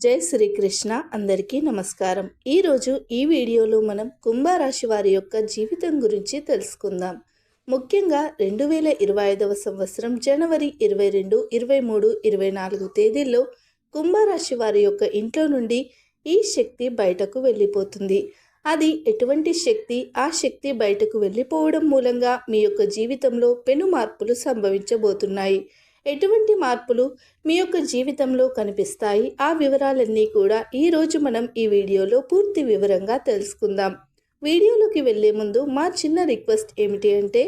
జై శ్రీకృష్ణ. అందరికీ నమస్కారం. ఈరోజు ఈ వీడియోలో మనం కుంభరాశి వారి యొక్క జీవితం గురించి తెలుసుకుందాం. ముఖ్యంగా 2025వ సంవత్సరం జనవరి 22, 23, 24 తేదీల్లో కుంభరాశి వారి యొక్క ఇంట్లో నుండి ఈ శక్తి బయటకు వెళ్ళిపోతుంది. అది ఎటువంటి శక్తి? ఆ శక్తి బయటకు వెళ్ళిపోవడం మూలంగా మీ యొక్క జీవితంలో పెను మార్పులు సంభవించబోతున్నాయి. ఎటువంటి మార్పులు మీ యొక్క జీవితంలో కనిపిస్తాయి? ఆ వివరాలన్నీ కూడా ఈరోజు మనం ఈ వీడియోలో పూర్తి వివరంగా తెలుసుకుందాం. వీడియోలోకి వెళ్ళే ముందు మా చిన్న రిక్వెస్ట్ ఏమిటి అంటే,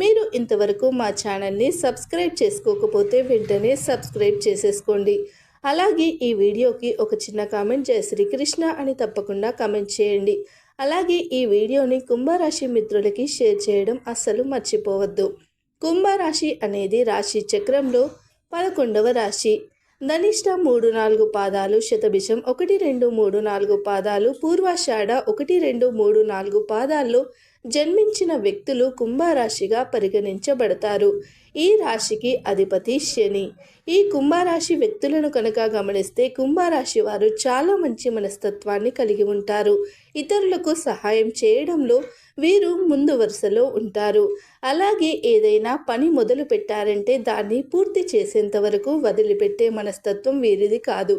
మీరు ఇంతవరకు మా ఛానల్ని సబ్స్క్రైబ్ చేసుకోకపోతే వెంటనే సబ్స్క్రైబ్ చేసేసుకోండి. అలాగే ఈ వీడియోకి ఒక చిన్న కామెంట్ జై శ్రీకృష్ణ అని తప్పకుండా కామెంట్ చేయండి. అలాగే ఈ వీడియోని కుంభరాశి మిత్రులకి షేర్ చేయడం అస్సలు మర్చిపోవద్దు. కుంభరాశి అనేది రాశి చక్రంలో 11వ రాశి. ధనిష్ట 3-4 పాదాలు, శతభిషం 1-2-3-4 పాదాలు, పూర్వాషాఢ 1-2-3-4 పాదాల్లో జన్మించిన వ్యక్తులు కుంభరాశిగా పరిగణించబడతారు. ఈ రాశికి అధిపతి శని. ఈ కుంభరాశి వ్యక్తులను కనుక గమనిస్తే కుంభరాశి వారు చాలా మంచి మనస్తత్వాన్ని కలిగి ఉంటారు. ఇతరులకు సహాయం చేయడంలో వీరు ముందు వరుసలో ఉంటారు. అలాగే ఏదైనా పని మొదలు పెట్టారంటే దాన్ని పూర్తి చేసేంత వరకు వదిలిపెట్టే మనస్తత్వం వీరిది కాదు.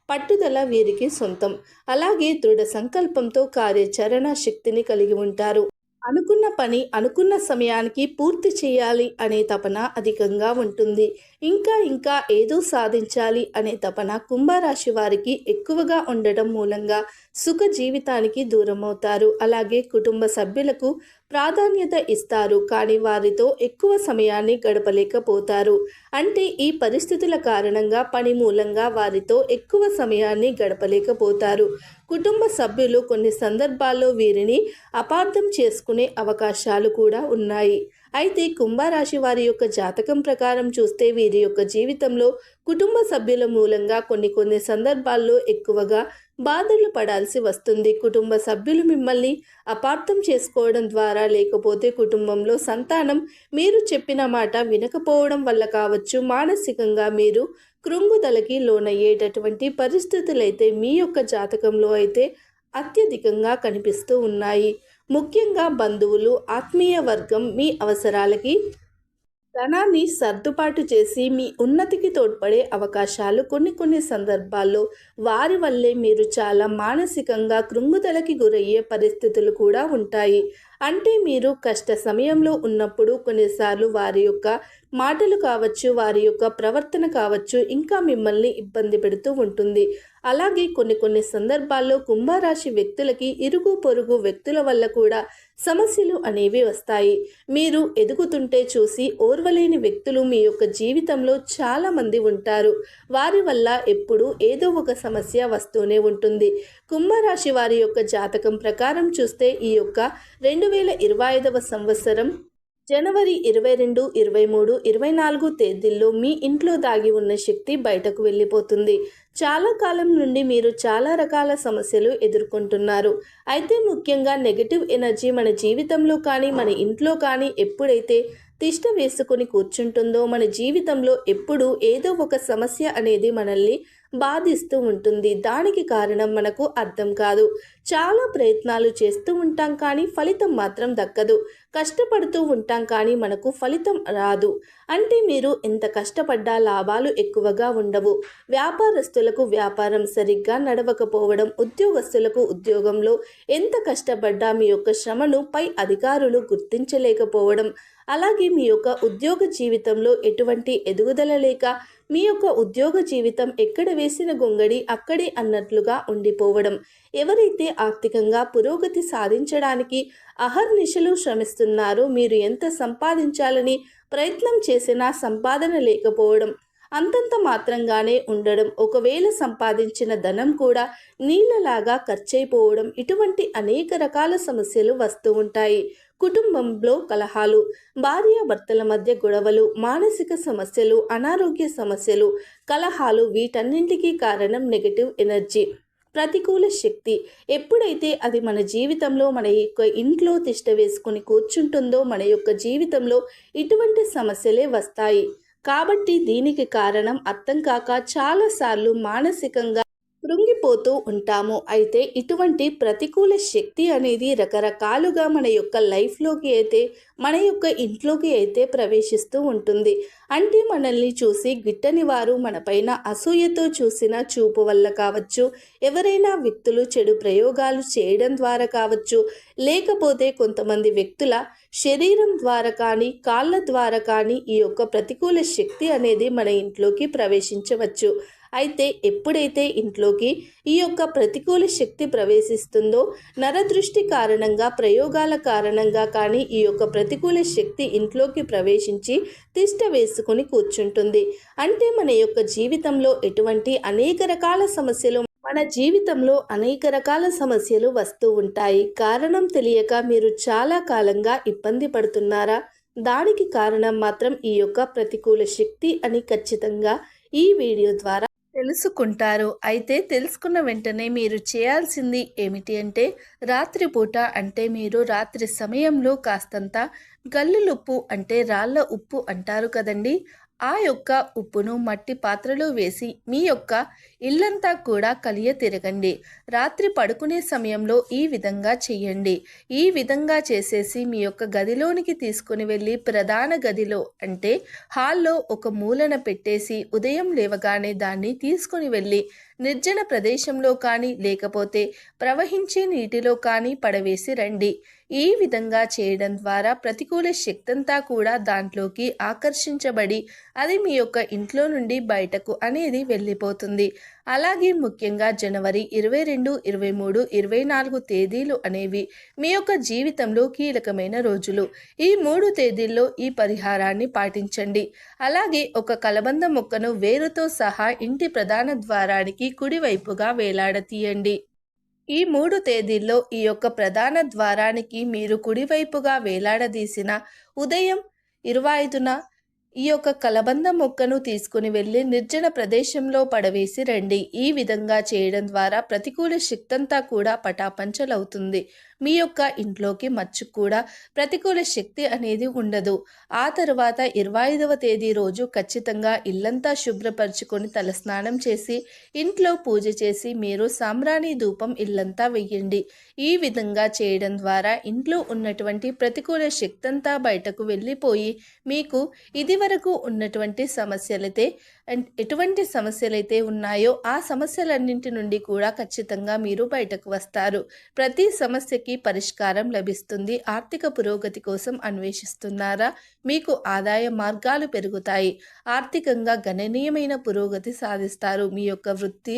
పట్టుదల వీరికి సొంతం. అలాగే దృఢ సంకల్పంతో కార్యాచరణ శక్తిని కలిగి ఉంటారు. అనుకున్న పని అనుకున్న సమయానికి పూర్తి చేయాలి అనే తపన అధికంగా ఉంటుంది. ఇంకా ఏదో సాధించాలి అనే తపన కుంభరాశి వారికి ఎక్కువగా ఉండటం మూలంగా సుఖ జీవితానికి దూరమవుతారు. అలాగే కుటుంబ సభ్యులకు ప్రాధాన్యత ఇస్తారు, కానీ వారితో ఎక్కువ సమయాన్ని గడపలేకపోతారు. అంటే ఈ పరిస్థితుల కారణంగా పని మూలంగా వారితో ఎక్కువ సమయాన్ని గడపలేకపోతారు. కుటుంబ సభ్యులు కొన్ని సందర్భాల్లో వీరిని అపార్థం చేసుకునే అవకాశాలు కూడా ఉన్నాయి. అయితే కుంభరాశి వారి యొక్క జాతకం ప్రకారం చూస్తే వీరి యొక్క జీవితంలో కుటుంబ సభ్యుల మూలంగా కొన్ని సందర్భాల్లో ఎక్కువగా బాధలు పడాల్సి వస్తుంది. కుటుంబ సభ్యులు మిమ్మల్ని అపార్థం చేసుకోవడం ద్వారా, లేకపోతే కుటుంబంలో సంతానం మీరు చెప్పిన మాట వినకపోవడం వల్ల కావచ్చు, మానసికంగా మీరు కృంగుదలకి లోనయ్యేటటువంటి పరిస్థితులైతే మీ యొక్క జాతకంలో అయితే అత్యధికంగా కనిపిస్తూ ఉన్నాయి. ముఖ్యంగా బంధువులు, ఆత్మీయ వర్గం మీ అవసరాలకి ధనాన్ని సర్దుబాటు చేసి మీ ఉన్నతికి తోడ్పడే అవకాశాలు కొన్ని సందర్భాల్లో వారి వల్లే మీరు చాలా మానసికంగా కృంగుదలకి గురయ్యే పరిస్థితులు కూడా ఉంటాయి. అంటే మీరు కష్ట సమయంలో ఉన్నప్పుడు కొన్నిసార్లు వారి యొక్క మాటలు కావచ్చు, వారి యొక్క ప్రవర్తన కావచ్చు, ఇంకా మిమ్మల్ని ఇబ్బంది పెడుతూ ఉంటుంది. అలాగే కొన్ని సందర్భాల్లో కుంభరాశి వ్యక్తులకి ఇరుగు పొరుగు వ్యక్తుల వల్ల కూడా సమస్యలు అనేవి వస్తాయి. మీరు ఎదుగుతుంటే చూసి ఓర్వలేని వ్యక్తులు మీ యొక్క జీవితంలో చాలా మంది ఉంటారు. వారి వల్ల ఎప్పుడూ ఏదో ఒక సమస్య వస్తూనే ఉంటుంది. కుంభరాశి వారి యొక్క జాతకం ప్రకారం చూస్తే ఈ యొక్క 2025వ సంవత్సరం జనవరి 22, 23, 24 తేదీల్లో మీ ఇంట్లో దాగి ఉన్న శక్తి బయటకు వెళ్ళిపోతుంది. చాలా కాలం నుండి మీరు చాలా రకాల సమస్యలు ఎదుర్కొంటున్నారు. అయితే ముఖ్యంగా నెగటివ్ ఎనర్జీ మన జీవితంలో కానీ మన ఇంట్లో కానీ ఎప్పుడైతే తిష్ట వేసుకొని కూర్చుంటుందో, మన జీవితంలో ఎప్పుడూ ఏదో ఒక సమస్య అనేది మనల్ని బాధిస్తూ ఉంటుంది. దానికి కారణం మనకు అర్థం కాదు. చాలా ప్రయత్నాలు చేస్తూ ఉంటాం కానీ ఫలితం మాత్రం దక్కదు. కష్టపడుతూ ఉంటాం కానీ మనకు ఫలితం రాదు. అంటే మీరు ఎంత కష్టపడ్డా లాభాలు ఎక్కువగా ఉండవు. వ్యాపారస్తులకు వ్యాపారం సరిగ్గా నడవకపోవడం, ఉద్యోగస్తులకు ఉద్యోగంలో ఎంత కష్టపడ్డా మీ యొక్క శ్రమను పై అధికారులు గుర్తించలేకపోవడం, అలాగే మీ యొక్క ఉద్యోగ జీవితంలో ఎటువంటి ఎదుగుదల లేక మీ యొక్క ఉద్యోగ జీవితం ఎక్కడ వేసిన గొంగడి అక్కడే అన్నట్లుగా ఉండిపోవడం, ఎవరైతే ఆర్థికంగా పురోగతి సాధించడానికి అహర్నిశలు శ్రమిస్తున్నారో, మీరు ఎంత సంపాదించాలని ప్రయత్నం చేసినా సంపాదన లేకపోవడం, అంతంత మాత్రంగానే ఉండడం, ఒకవేళ సంపాదించిన ధనం కూడా నీళ్ళలాగా ఖర్చయిపోవడం, ఇటువంటి అనేక రకాల సమస్యలు వస్తూ ఉంటాయి. కుటుంబంలో కలహాలు, భార్యాభర్తల మధ్య గొడవలు, మానసిక సమస్యలు, అనారోగ్య సమస్యలు, కలహాలు, వీటన్నింటికీ కారణం నెగటివ్ ఎనర్జీ, ప్రతికూల శక్తి. ఎప్పుడైతే అది మన జీవితంలో మన యొక్క ఇంట్లో తిష్ట వేసుకొని కూర్చుంటుందో మన యొక్క జీవితంలో ఇటువంటి సమస్యలే వస్తాయి. కాబట్టి దీనికి కారణం అర్థం కాక చాలాసార్లు మానసికంగా కృంగిపోతూ ఉంటాము. అయితే ఇటువంటి ప్రతికూల శక్తి అనేది రకరకాలుగా మన యొక్క లైఫ్‌లోకి అయితే, మన యొక్క ఇంట్లోకి అయితే ప్రవేశిస్తూ ఉంటుంది. అంటే మనల్ని చూసి గిట్టని వారు మనపైన అసూయతో చూసిన చూపు వల్ల కావచ్చు, ఎవరైనా వ్యక్తులు చెడు ప్రయోగాలు చేయడం ద్వారా కావచ్చు, లేకపోతే కొంతమంది వ్యక్తుల శరీరం ద్వారా కానీ, కాళ్ళ ద్వారా కానీ ఈ యొక్క ప్రతికూల శక్తి అనేది మన ఇంట్లోకి ప్రవేశించవచ్చు. అయితే ఎప్పుడైతే ఇంట్లోకి ఈ యొక్క ప్రతికూల శక్తి ప్రవేశిస్తుందో, నరదృష్టి కారణంగా, ప్రయోగాల కారణంగా కానీ ఈ యొక్క ప్రతికూల శక్తి ఇంట్లోకి ప్రవేశించి తిష్ట వేసుకుని కూర్చుంటుంది. అంటే మన యొక్క జీవితంలో ఎటువంటి అనేక రకాల సమస్యలు, మన జీవితంలో అనేక రకాల సమస్యలు వస్తూ ఉంటాయి. కారణం తెలియక మీరు చాలా కాలంగా ఇబ్బంది పడుతున్నారా? దానికి కారణం మాత్రం ఈ యొక్క ప్రతికూల శక్తి అని ఖచ్చితంగా ఈ వీడియో ద్వారా తెలుసుకుంటారు. అయితే తెలుసుకున్న వెంటనే మీరు చేయాల్సింది ఏమిటి అంటే, రాత్రిపూట అంటే మీరు రాత్రి సమయంలో కాస్తంత గల్లులుప్పు అంటే రాళ్ళ ఉప్పు అంటారు కదండి, ఆ యొక్క ఉప్పును మట్టి పాత్రలో వేసి మీ యొక్క ఇల్లంతా కూడా కలియ తిరగండి. రాత్రి పడుకునే సమయంలో ఈ విధంగా చెయ్యండి. ఈ విధంగా చేసేసి మీ యొక్క గదిలోనికి తీసుకుని వెళ్ళి ప్రధాన గదిలో అంటే హాల్లో ఒక మూలన పెట్టేసి ఉదయం లేవగానే దాన్ని తీసుకుని వెళ్ళి నిర్జన ప్రదేశంలో కానీ లేకపోతే ప్రవహించే నీటిలో కానీ పడవేసి రండి. ఈ విధంగా చేయడం ద్వారా ప్రతికూల శక్తంతా కూడా దాంట్లోకి ఆకర్షించబడి అది మీ యొక్క ఇంట్లో నుండి బయటకు అనేది వెళ్ళిపోతుంది. అలాగే ముఖ్యంగా జనవరి 22, 23, 24 తేదీలు అనేవి మీ యొక్క జీవితంలో కీలకమైన రోజులు. ఈ 3 తేదీల్లో ఈ పరిహారాన్ని పాటించండి. అలాగే ఒక కలబంద మొక్కను వేరుతో సహా ఇంటి ప్రధాన ద్వారానికి కుడివైపుగా వేలాడతీయండి. ఈ 3 తేదీల్లో ఈ యొక్క ప్రధాన ద్వారానికి మీరు కుడివైపుగా వేలాడదీసిన ఉదయం 25న ఈ యొక్క కలబంద మొక్కను తీసుకుని వెళ్ళి నిర్జన ప్రదేశంలో పడవేసి రండి. ఈ విధంగా చేయడం ద్వారా ప్రతికూల శక్తంతా కూడా పటాపంచలవుతుంది. మీ యొక్క ఇంట్లోకి మచ్చు కూడా ప్రతికూల శక్తి అనేది ఉండదు. ఆ తర్వాత 25వ తేదీ రోజు ఖచ్చితంగా ఇల్లంతా శుభ్రపరచుకొని తలస్నానం చేసి ఇంట్లో పూజ చేసి మీరు సాంబ్రాణి ధూపం ఇల్లంతా వెయ్యండి. ఈ విధంగా చేయడం ద్వారా ఇంట్లో ఉన్నటువంటి ప్రతికూల శక్తంతా బయటకు వెళ్ళిపోయి మీకు ఇదివరకు ఉన్నటువంటి సమస్యలైతే ఎటువంటి సమస్యలైతే ఉన్నాయో ఆ సమస్యలన్నింటి నుండి కూడా ఖచ్చితంగా మీరు బయటకు వస్తారు. ప్రతి సమస్యకి పరిష్కారం లభిస్తుంది. ఆర్థిక పురోగతి కోసం అన్వేషిస్తున్నారా? మీకు ఆదాయ మార్గాలు పెరుగుతాయి. ఆర్థికంగా గణనీయమైన పురోగతి సాధిస్తారు. మీ యొక్క వృత్తి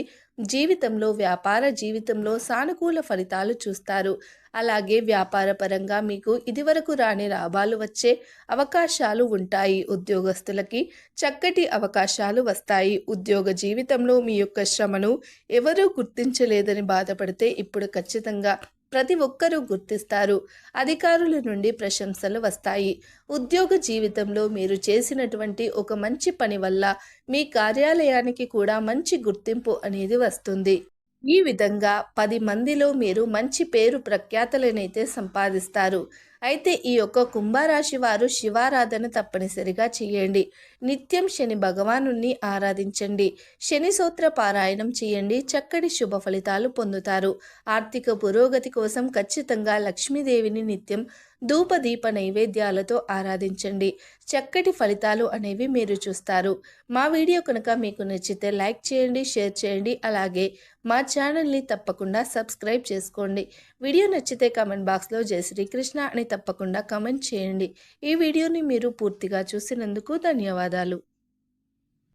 జీవితంలో, వ్యాపార జీవితంలో సానుకూల ఫలితాలు చూస్తారు. అలాగే వ్యాపార పరంగా మీకు ఇదివరకు రాని లాభాలు వచ్చే అవకాశాలు ఉంటాయి. ఉద్యోగస్తులకి చక్కటి అవకాశాలు వస్తాయి. ఉద్యోగ జీవితంలో మీ యొక్క శ్రమను ఎవరూ గుర్తించలేదని బాధపడితే ఇప్పుడు ఖచ్చితంగా ప్రతి ఒక్కరూ గుర్తిస్తారు. అధికారుల నుండి ప్రశంసలు వస్తాయి. ఉద్యోగ జీవితంలో మీరు చేసినటువంటి ఒక మంచి పని వల్ల మీ కార్యాలయానికి కూడా మంచి గుర్తింపు అనేది వస్తుంది. ఈ విధంగా 10 మందిలో మీరు మంచి పేరు ప్రఖ్యాతలనైతే సంపాదిస్తారు. అయితే ఈ యొక్క కుంభరాశి వారు శివారాధన తప్పనిసరిగా చేయండి. నిత్యం శని భగవానుణ్ణి ఆరాధించండి. శని స్తోత్ర పారాయణం చేయండి. చక్కటి శుభ ఫలితాలు పొందుతారు. ఆర్థిక పురోగతి కోసం ఖచ్చితంగా లక్ష్మీదేవిని నిత్యం ధూపదీప నైవేద్యాలతో ఆరాధించండి. చక్కటి ఫలితాలు అనేవి మీరు చూస్తారు. మా వీడియో కనుక మీకు నచ్చితే లైక్ చేయండి, షేర్ చేయండి. అలాగే మా ఛానల్ని తప్పకుండా సబ్స్క్రైబ్ చేసుకోండి. వీడియో నచ్చితే కామెంట్ బాక్స్లో జై శ్రీకృష్ణ అని తప్పకుండా కామెంట్ చేయండి. ఈ వీడియోని మీరు పూర్తిగా చూసినందుకు ధన్యవాదాలు.